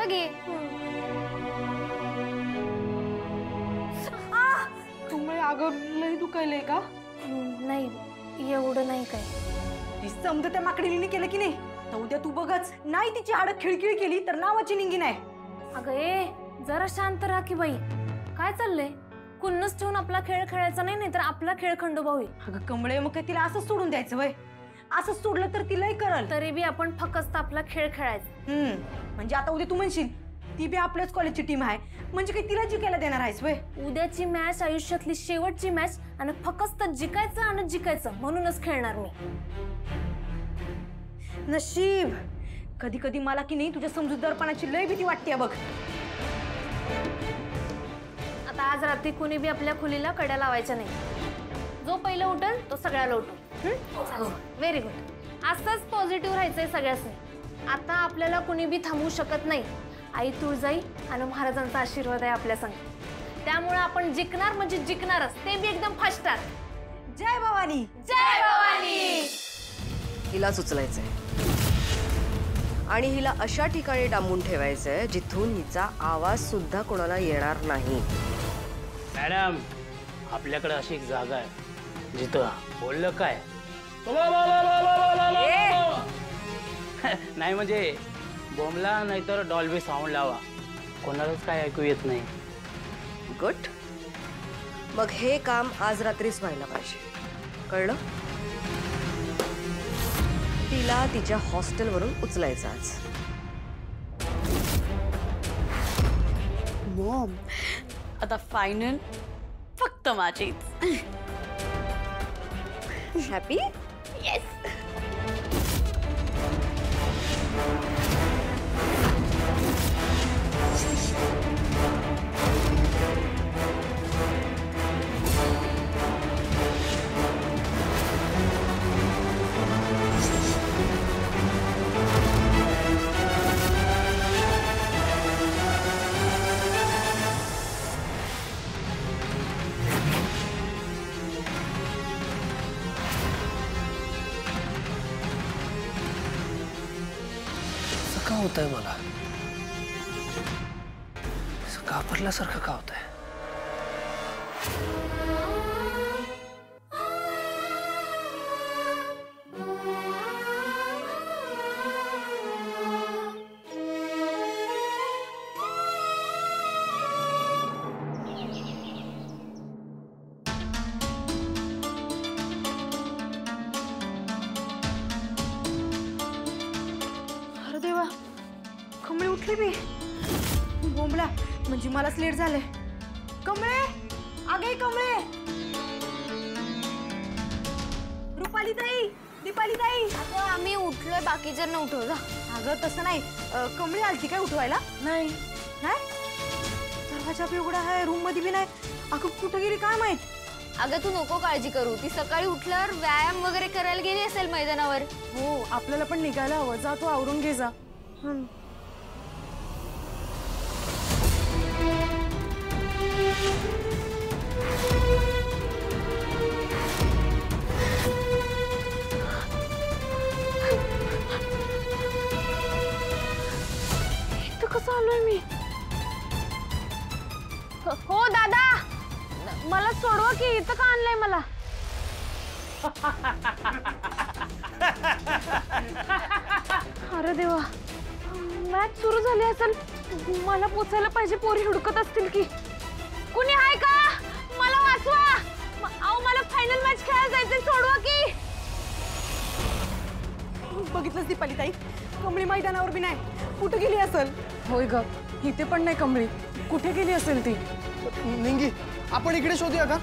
गोळ्या घे. कमळे अगं लय दुखायलंय का? नाही एवढं नाही काय. ती समजा त्या माकडीने केलं की नाही तर उद्या तू बघच नाही तिची हाडं खिळखिळ केली तर नावाची निंगी नाही. अगं ए जरा शांत राहा की बाई. काय चाललंय? कुन्नस ठेवून आपला खेळ खेळायचा नाही, नाहीतर आपला खेळ खंडोबा होईल. अगं कमळे मग काय तिला असंच सोडून द्यायचं वय? असंच सोडलं तर ती लय करल. तरी बी आपण फक्त आपला खेळ खेळायचा. म्हणजे आता उद्या तू म्हणशील ती बी आपल्याच कॉलेजची टीम आहे म्हणजे काही तिला जिंकायला देणार आहेस वय? उद्याची मॅच आयुष्यातली शेवटची मॅच आणि फक्त जिकायचं आणि जिकायचं म्हणूनच खेळणार मी. नशीब. कधी कधी मला की नाही तुझ्या समजूतदारपणाची लय भीती वाटते बघ. आता आज रात्री कुणी बी आपल्या खोलीला कड्या लावायच्या नाही. जो पहिला उठेल तो सगळ्याला उठू. Very good. असंच पॉझिटिव्ह राहायचंय सगळ्यांनी. आता आपल्याला कुणी बी थांबवू शकत नाही. आई तुळजाई आणि महाराजांचा आशीर्वाद आहे आपल्या संग. त्यामुळे आपण जिंकणार म्हणजे जिंकणारच, ते बी एकदम फास्टार. जय भवानी. जय भवानी. हिलाच उचलायचंय आणि हिला अशा ठिकाणी डांबून ठेवायचंय जिथून हिचा आवाज सुद्धा कोणाला येणार नाही. मॅडम आपल्याकडे अशी एक जागा आहे जिथं बोललं काय नाही म्हणजे बोमला नाहीतर डॉल्बी साऊंड लावा, कोणालाच काय ऐकू येत नाही. गुड. मग हे काम आज रात्रीच व्हायला पाहिजे, कळलं? तिला तिच्या हॉस्टेलवरून उचलायचं आज. मॉम आता फायनल फक्त माझीच. हॅपी? येस. का होतंय मला? घाबरल्यासारखं का होतंय? कमळे उठली बी. बोंबला म्हणजे मलाच लेट झालंय. कमळे अगे कमळे. रुपाली ताई, दीपाली ताई. अगं आम्ही उठलोय, बाकीच्यांना उठव जा. अगं तसं नाही, कमळे आलती काय उठवायला? नाही. दरवाजा बी उघडा आहे, रूम मध्ये बी नाही. अगं कुठं गेली काय माहित? अगं तू नको काळजी करू. ती सकाळी उठल्यावर व्यायाम वगैरे करायला गेली असेल मैदानावर. हो आपल्याला पण निघायला हवं. जा तू आवरून घे जा. इथं कसं आलोय मी? हो दादा, मला सोडवा की. इथं का आणलंय मला? अरे देवा, मॅच सुरू झाली असेल. मला पोचायला पाहिजे. पोरी हुडकत असतील की. कुणी आहे का? मला वाचवा. अहो मला फायनल मॅच खेळायला जायचंय. सोडवा की. बघितलंच दीपाली ताई, कमळी मैदानावर बी नाही. कुठे गेली असेल? होय ग, इथे पण नाही कमळी. कुठे गेली असेल ती? निंगी आपण इकडे शोधूया का?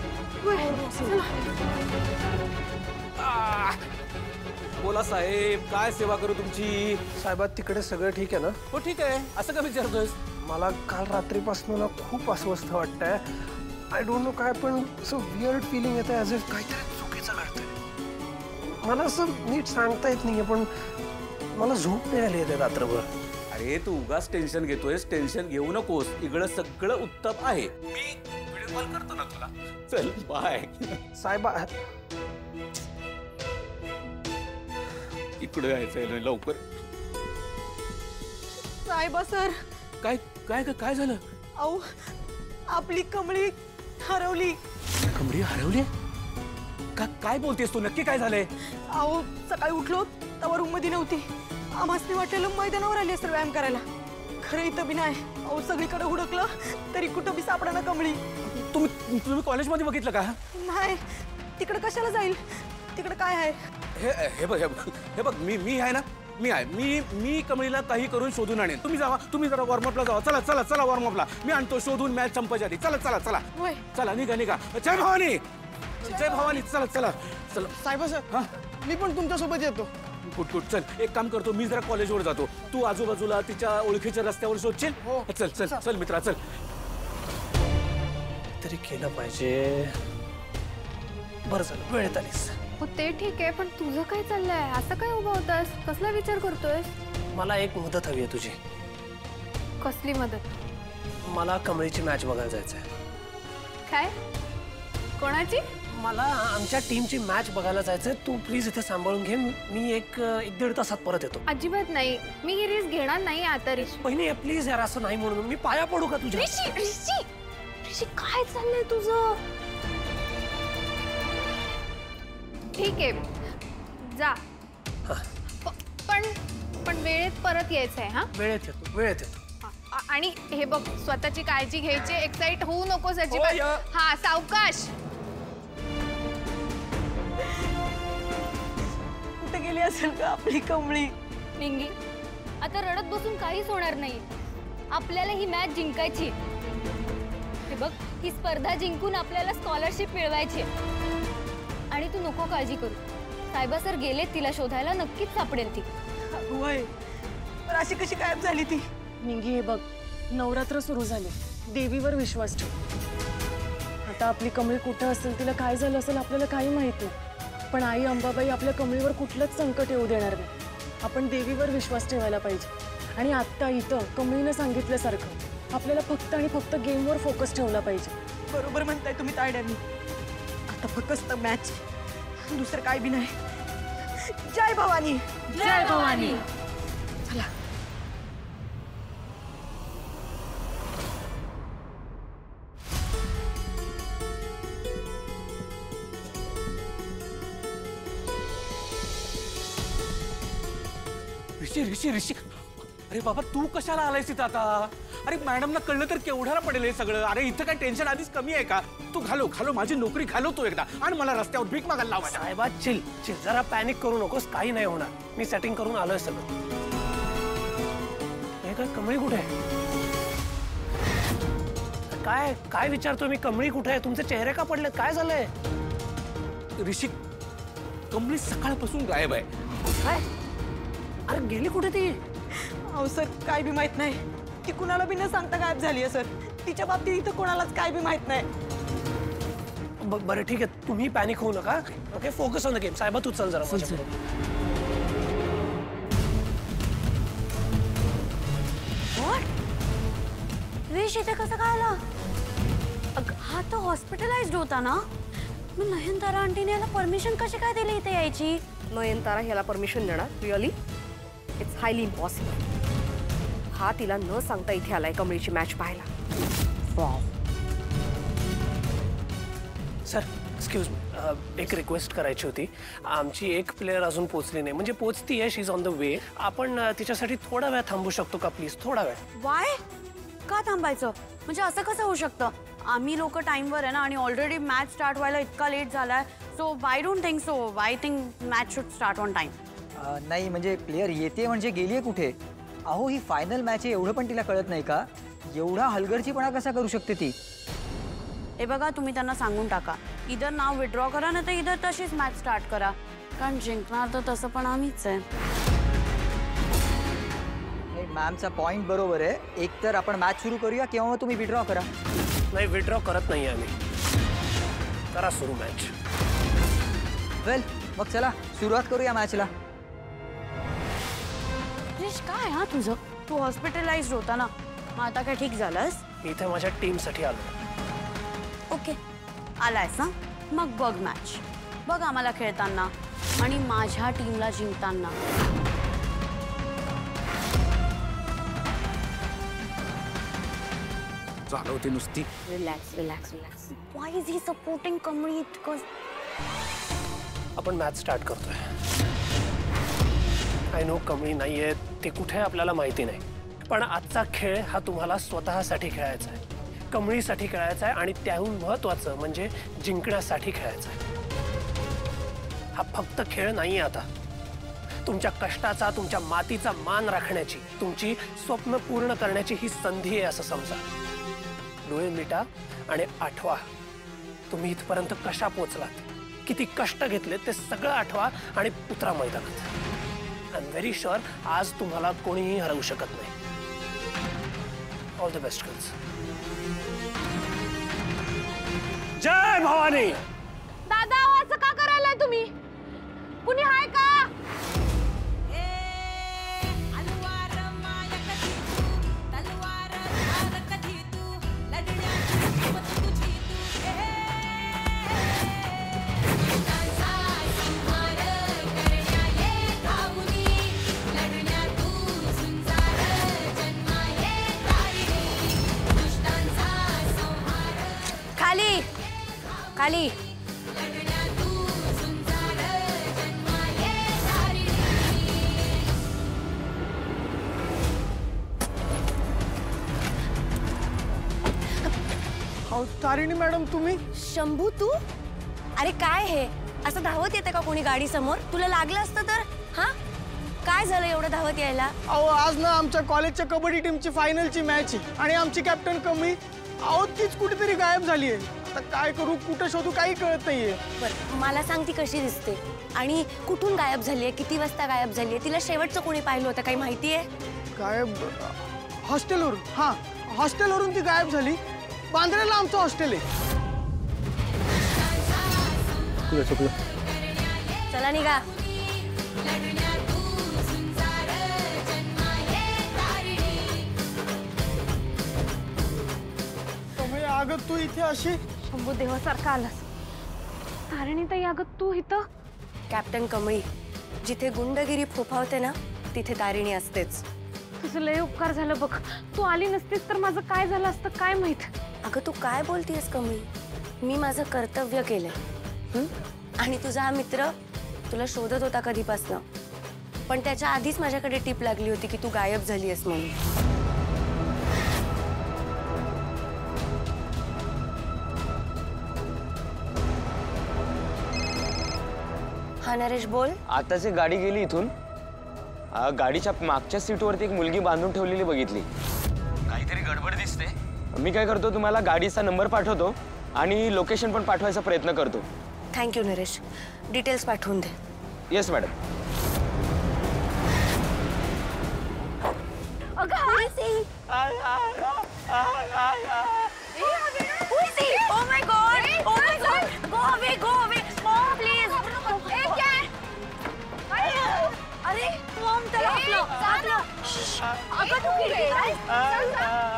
बोला साहेब, काय सेवा करू तुमची? साहेबा तिकडे सगळं ठीक आहे ना? हो ठीक आहे. असं का विचारतोयस? मला काल रात्रीपासून ना खूप अस्वस्थ वाटतंय. आय डोंट नो काय, पण असं वियर्ड फिलिंग येत आहे, ॲज इफ काहीतरी चुकीचं घडतंय. मला असं नीट सांगता येत नाहीये, पण मला झोप मिळाली आहे रात्रभर. अरे तू उगाच टेन्शन घेतोयस. टेन्शन घेऊ नकोस. इकडं सगळं उत्तम आहे. मी व्हिडिओ कॉल करतो ना तुला. चल बाय. साहेबा इकडे यायचंय लवकर. साहेबा सर, काय काय काय झालं? अहो आपली कमळी हरवली. कमळी हरवली? काय बोलतेस तू? नक्की काय झालंय? अहो सकाळी उठलो तेव्हा रूम मध्ये नव्हती. आम्हाला वाटलेलं मैदानावर आली असेल व्यायाम करायला. खरं इथं बी नाही. अहो सगळीकडे हुडकलं तरी कुठं बी सापडा कमळी. तुम्ही कॉलेजमध्ये बघितलं का? नाही, तिकडे कशाला जाईल? तिकडे काय आहे? हे बघ मी आहे ना, मी कमळीला काही करून शोधून आणेन. तुम्ही जावा, तुम्ही जरा वॉर्मअपला जावा. चला चला चला वॉर्मअपला. मी आणतो शोधून मॅच संपायच्या आधी. चला चला चला होय. चला निघा. जय भवानी, जय भवानी. चला चला चला. साहेब सर, मी पण तुमच्यासोबत येतो. कुठ चल, एक काम करतो, मी जरा कॉलेजवर जातो. तू आजूबाजूला तिच्या ओळखीच्या रस्त्यावर शोधशील. चल चल चल मित्रा चल. तरी केलं पाहिजे. बरं झालं वेळेत आलीस. हो ते ठीक आहे, पण तुझं काय चाललंय? असं काय उभा होतास? कसला विचार करतोयस? मला एक मदत हवी आहे तुझी. कसली मदत? मला कमळीची मॅच बघायला जायचंय. काय? कोणाची? मला आमच्या टीमची मॅच बघायला जायचंय. तू प्लीज इथे सांभाळून घे. मी एक 1-1.5 तासात परत येतो. अजिबात नाही, मी ही रिस्क घेणार नाही आता. ऋषी बहिणी प्लीज यार, असं नाही म्हणून. मी पाया पडू का तुझ्या? ऋषी काय चाललंय तुझं? ठीक आहे जा, पण वेळेत परत यायचंय. हा वेळेत येतो. आणि हे बघ, स्वतःची काळजी घ्यायची. एक्साइट होऊ नकोस अजिबात. हा सावकाश. कुठे गेली असेल का आपली कमळी? निंगी, आता रडत बसून काहीच होणार नाही. आपल्याला ही मॅच जिंकायची. हे बघ, ही स्पर्धा जिंकून आपल्याला स्कॉलरशिप मिळवायची. आणि तू नको काळजी करू. साहेबा सर गेले तिला शोधायला, नक्कीच सापडेल ती. होय, पण अशी कशी गायब झाली ती? निंगी हे बघ, नवरात्र सुरू झाले. देवीवर विश्वास ठेव. आता आपली कमळी कुठं असेल, तिला काय झालं असेल आपल्याला काही माहित नाही. पण आई अंबाबाई आपल्या कमळीवर कुठलंच संकट येऊ देणार नाही. आपण देवीवर विश्वास ठेवायला पाहिजे. आणि आत्ता इथं कमळीनं सांगितल्यासारखं आपल्याला फक्त आणि फक्त गेमवर फोकस ठेवला पाहिजे. बरोबर म्हणताय तुम्ही तायड्यांनी. आता फक्त मॅच, दुसरं काय बी नाही. जय भवानी. जय भवानी. चला. ऋषी अरे बाबा, तू कशाला आलायस इथं आता? अरे मॅडमना कळलं तर केवढ्याला पडेल हे सगळं. अरे इथं काय टेन्शन आधीच कमी आहे का? तू घालो माझी नोकरी घालवतो एकदा आणि मला रस्त्यावर भीक मागायला लावा. साहेबा चिल, जरा पॅनिक करू नकोस. काही नाही होणार. मी सेटिंग करून आलोय सगळं. हे काय, कमळी कुठे आहे? काय विचारतोय मी? कमळी कुठे आहे? तुमचे चेहरे का पडले? काय झालंय? ऋषी, कमळी सकाळपासून गायब आहे. काय? अरे गेली कुठे ती? अहो सर, काय बी माहित नाही. ती कुणाला बी न सांगता गायब झाली आहे सर. तिच्या बाबतीत इथं कोणालाच काय बी माहित नाही. बरं ठीक आहे, तुम्ही पॅनिक होऊ नका. Okay, focus on the game. साहेबा तू चल जरा माझ्याबरोबर. ऋषी इथे कसं काय आला? हा तर हॉस्पिटलाइज्ड होता ना. मग नयनतारा आंटीने याला परमिशन कशी काय दिली इथे यायची? नयनतारा ह्याला परमिशन देणार? रिअली? It's highly impossible. हा तिला न सांगता इथे आलाय कमळीची मॅच पाहायला. सर एक्सक्यूज मी, एक रिक्वेस्ट करायची होती. आमची एक प्लेअर अजून पोचली नाही. म्हणजे पोचती आहे, शी इज ऑन द वे. आपण तिच्यासाठी थोडा वेळ थांबू शकतो का प्लीज? थोडा वेळ. वाय? का थांबायचं? म्हणजे असं कसं होऊ शकतं? आम्ही लोक टाइमवर आहे ना, आणि ऑलरेडी मॅच स्टार्ट व्हायला इतका लेट झालाय. So I don't think so. I think match should start on time. नाही म्हणजे प्लेयर येते म्हणजे गेली आहे कुठे? अहो ही फायनल मॅच आहे, एवढं पण तिला कळत नाही का? एवढा हलगर्जीपणा कसा करू शकते ती? हे बघा, तुम्ही त्यांना सांगून टाका, इधर नाव विड्रॉ करा ना, तर इधर तशीच मॅच स्टार्ट करा. कारण जिंकणार तर तसं पण आम्हीच आहे. मॅमचा पॉइंट बरोबर आहे. एक तर आपण मॅच सुरू करूया किंवा मग तुम्ही विड्रॉ करा. नाही, विड्रॉ करत नाही आम्ही. करा सुरू मॅच. वेल मग चला सुरुवात करूया मॅचला. काय हा तुझं? तू हॉस्पिटलाइज्ड होता ना, मग आता काय ठीक झालंस? इथे माझ्या टीमसाठी आलो. ओके, आलायस ना? मग बघ मॅच. बघ आम्हाला खेळताना आणि माझ्या टीमला जिंकताना. चालवते नुसती. Relax relax relax. Why is he supporting Kamli इतकं? आपण मॅच स्टार्ट करतोय. आय नो कमळी नाहीये, ते कुठे आपल्याला माहिती नाही, पण आजचा खेळ हा तुम्हाला स्वतःसाठी खेळायचा आहे, कमळीसाठी खेळायचा आहे आणि त्याहून महत्त्वाचं म्हणजे जिंकण्यासाठी खेळायचं आहे. हा फक्त खेळ नाही आहे, आता तुमच्या कष्टाचा, तुमच्या मातीचा मान राखण्याची, तुमची स्वप्न पूर्ण करण्याची ही संधी आहे असं समजा. डोळे मिटा आणि आठवा तुम्ही इथपर्यंत कशा पोचलात, किती कष्ट घेतले ते सगळं आठवा आणि उतरा मैदानात. आय एम व्हेरी शुअर आज तुम्हाला कोणीही हरवू शकत नाही. All the best girls. जय भवानी. दादा असं का करायलाय तुम्ही? कुणी हाय का? खाली खाली. तारिणी मॅडम तुम्ही? शंभू तू? अरे काय हे असं धावत येते का कोणी गाडी समोर? तुला लागलं असतं तर? हा काय झालं एवढं धावत यायला? अहो आज ना आमच्या कॉलेजच्या कबड्डी टीमची फायनलची मॅच आहे आणि आमची कॅप्टन कमळी अहो तीच कुठेतरी गायब झाली आहे. आता काय करू, कुठं शोधू काही कळत नाहीये. बरं मला सांग ती कशी दिसते आणि कुठून गायब झाली आहे, किती वाजता गायब झाली आहे, तिला शेवटचं कोणी पाहिलं होतं काही माहिती आहे? गायब हॉस्टेलवरून. हा हॉस्टेलवरून ती गायब झाली. बांद्र्याला आमचं हॉस्टेल आहे. चला निघा. कमळी अगं तू इथे अशी? शंभू देवासारखा आलास. तारिणी ताई अगं तू इथं? कॅप्टन कमळी, जिथे गुंडगिरी फोफावते ना तिथे तारिणी असतेच. तुझं लय उपकार झालं बघ. तू आली नसतीस तर माझं काय झालं असतं काय माहित. अगं तू काय बोलतीयस कमळी? मी माझं कर्तव्य केलंय आणि तुझा हा मित्र तुला शोधत होता कधीपासनं, पण त्याच्या आधीच माझ्याकडे टीप लागली होती की तू गायब झालीयस म्हणून. हा नरेश बोल. आताच एक गाडी गेली इथून. गाडीच्या मागच्या सीटवरती एक मुलगी बांधून ठेवलेली बघितली. काहीतरी गडबड दिसते. मी काय करतो, तुम्हाला गाडीचा नंबर पाठवतो आणि लोकेशन पण पाठवायचा प्रयत्न करतो. थँक्यू नरेश. डिटेल्स पाठवून दे. Yes madam. Oh my God! Oh my God! Go away! Go away! Mom, please! अरे मॉम तर आपलं. अगं तू खिडकी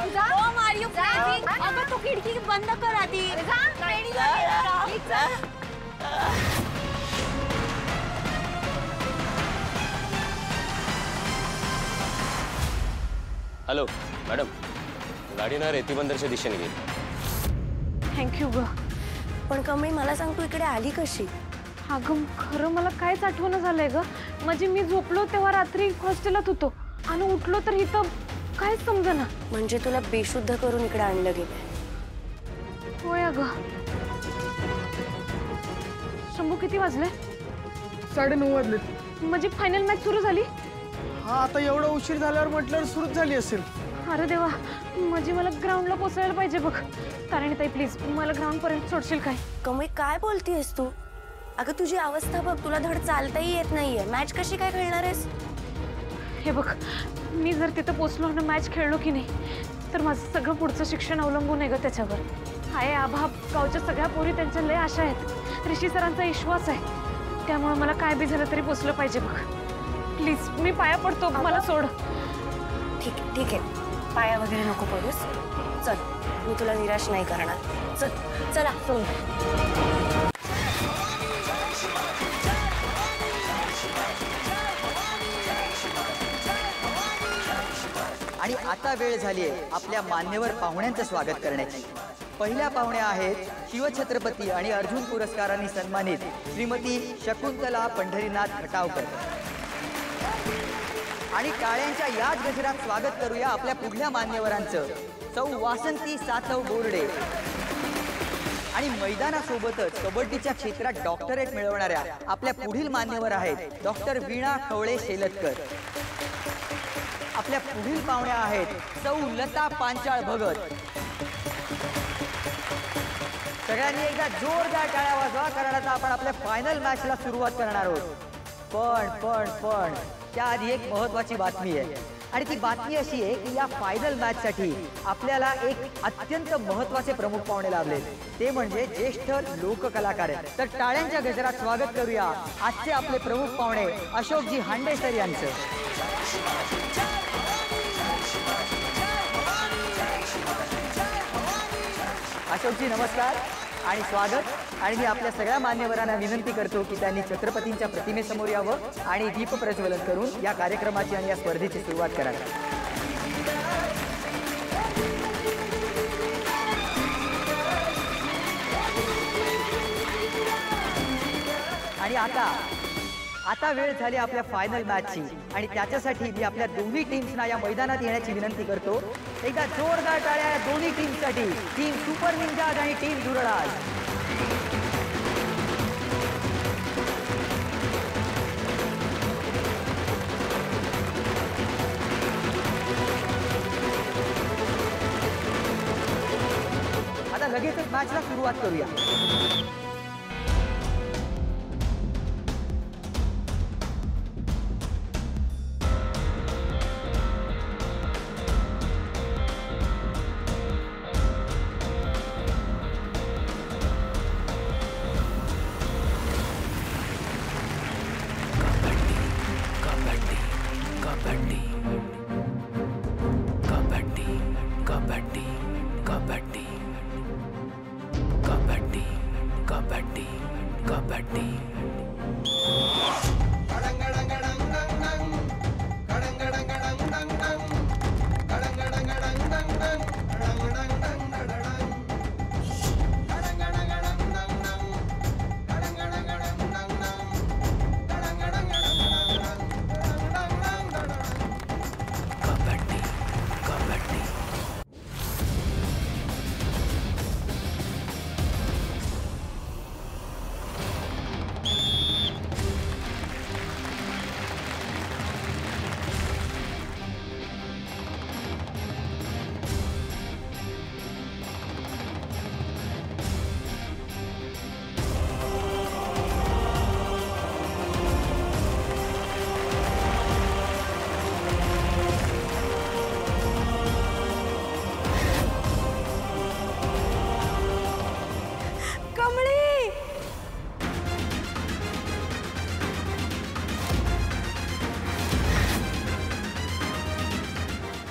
मॉम आर यू क्रेझी? अगं तू खिडकी बंद कर आधी. हॅलो मॅडम, गाडी ना रेतीबंदरच्या दिशेने गेली. थँक्यू ग. पण कमळी मला सांग, तू इकडे आली कशी? अगं खरं मला काहीच आठवण झालंय ग. म्हणजे मी झोपलो तेव्हा रात्री हॉस्टेलात होतो आणि उठलो तर इथं काहीच समजेना. म्हणजे तुला बेशुद्ध करून इकडे आणलं गेलंय? होय अगं. शंभू किती वाजले? 9:30 वाजले. म्हणजे फायनल मॅच सुरू झाली? हा आता एवढा उशीर झाल्यावर म्हटल्यावर सुरूच झाली असेल. अरे देवा, म्हणजे मला ग्राउंडला पोचायला पाहिजे बघ. तारिणी ताई प्लीज मला ग्राउंड पर्यंत सोडशील काय? कमळी काय बोलतीयस तू? अगं तुझी अवस्था बघ, तुला धड चालताही येत नाहीये. मॅच कशी काय खेळणार आहेस? हे बघ, मी जर तिथं पोचलो आणि मॅच खेळलो की नाही तर माझं सगळं पुढचं शिक्षण अवलंबून आहे ग त्याच्यावर. हाय आभा, गावच्या सगळ्या पोरी त्यांच्या लय आशा आहेत. ऋषी सरांचा विश्वास आहे. त्यामुळे मला काय बी झालं तरी पोचलं पाहिजे बघ. प्लीज मी पाया पडतो, मला सोड. ठीक आहे ठीक आहे, पाया वगैरे नको पडूस. चल, मी तुला निराश नाही करणार. चल चला चल. आणि आता वेळ झाली आहे आपल्या मान्यवर पाहुण्यांचं स्वागत करण्याची. पहिल्या पाहुण्या आहेत शिवछत्रपती आणि अर्जुन पुरस्कारांनी सन्मानित श्रीमती शकुंतला पंढरीनाथ खटावकर. आणि टाळ्यांच्या याच गजरात स्वागत करूया आपल्या पुढल्या मान्यवरांचं. सौ वासंती सातव बोर्डे. आणि मैदानासोबतच कबड्डीच्या क्षेत्रात डॉक्टरेट मिळवणाऱ्या आपल्या पुढील मान्यवर आहेत डॉक्टर वीणा खवळे शेलतकर. आपल्या पुढील पाहुण्या आहेत सौ लता पांचाळ भगत. सगळ्यांनी एकदा जोरदार टाळ्या वाजवा, कारण आता आपण आपल्या फायनल मॅचला सुरुवात करणार आहोत. पण त्याआधी एक महत्वाची बातमी आहे, आणि ती बातमी अशी आहे की या फायनल मॅचसाठी आपल्याला एक अत्यंत महत्वाचे प्रमुख पाहुणे लाभले, ते म्हणजे ज्येष्ठ लोककलाकार आहेत. तर टाळ्यांच्या गजरात स्वागत करूया आजचे आपले प्रमुख पाहुणे अशोकजी हांडे सर यांचं. अशोकजी नमस्कार आणि स्वागत. आणि मी आपल्या सगळ्या मान्यवरांना विनंती करतो की त्यांनी छत्रपतींच्या प्रतिमेसमोर यावं आणि दीप प्रज्वलन करून या कार्यक्रमाची आणि या स्पर्धेची सुरुवात करावी. आणि आता वेळ झाली आपल्या फायनल मॅचची, आणि त्याच्यासाठी मी आपल्या दोन्ही टीम्सना या मैदानात येण्याची विनंती करतो. एकदा जोरदार टाळ्या या दोन्ही टीमसाठी, टीम सुपर निंजाज आणि टीम धुरळाज. आता लगेचच मॅचला सुरुवात करूया.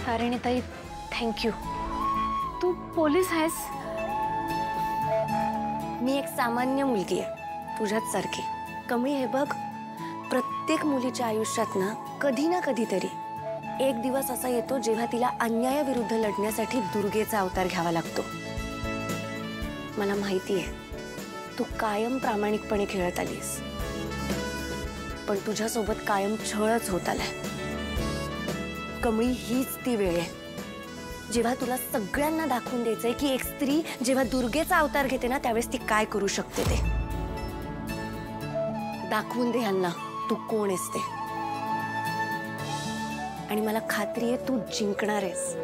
तारिणीताई, थँक्यू. तू पोलीस आहेस? मी एक सामान्य मुलगी आहे तुझ्याच सारखी. कमळी, हे बघ, प्रत्येक मुलीच्या आयुष्यात ना कधीतरी एक दिवस असा येतो जेव्हा तिला अन्यायाविरुद्ध लढण्यासाठी दुर्गेचा अवतार घ्यावा लागतो. मला माहिती आहे तू कायम प्रामाणिकपणे खेळत आलीस, पण तुझ्यासोबत कायम छळच होत आलाय. कमळी, हीच ती वेळ आहे जेव्हा तुला सगळ्यांना दाखवून द्यायचंय की एक स्त्री जेव्हा दुर्गेचा अवतार घेते ना त्यावेळेस ती काय करू शकते. ते दाखवून दे यांना तू कोण आहेस ते. आणि मला खात्री आहे तू जिंकणार आहेस.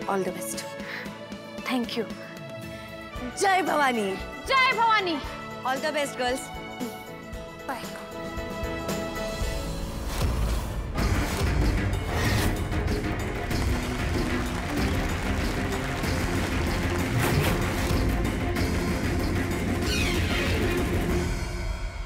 All the best. थँक्यू. जय भवानी. जय Bhavani. All the best girls. Bye.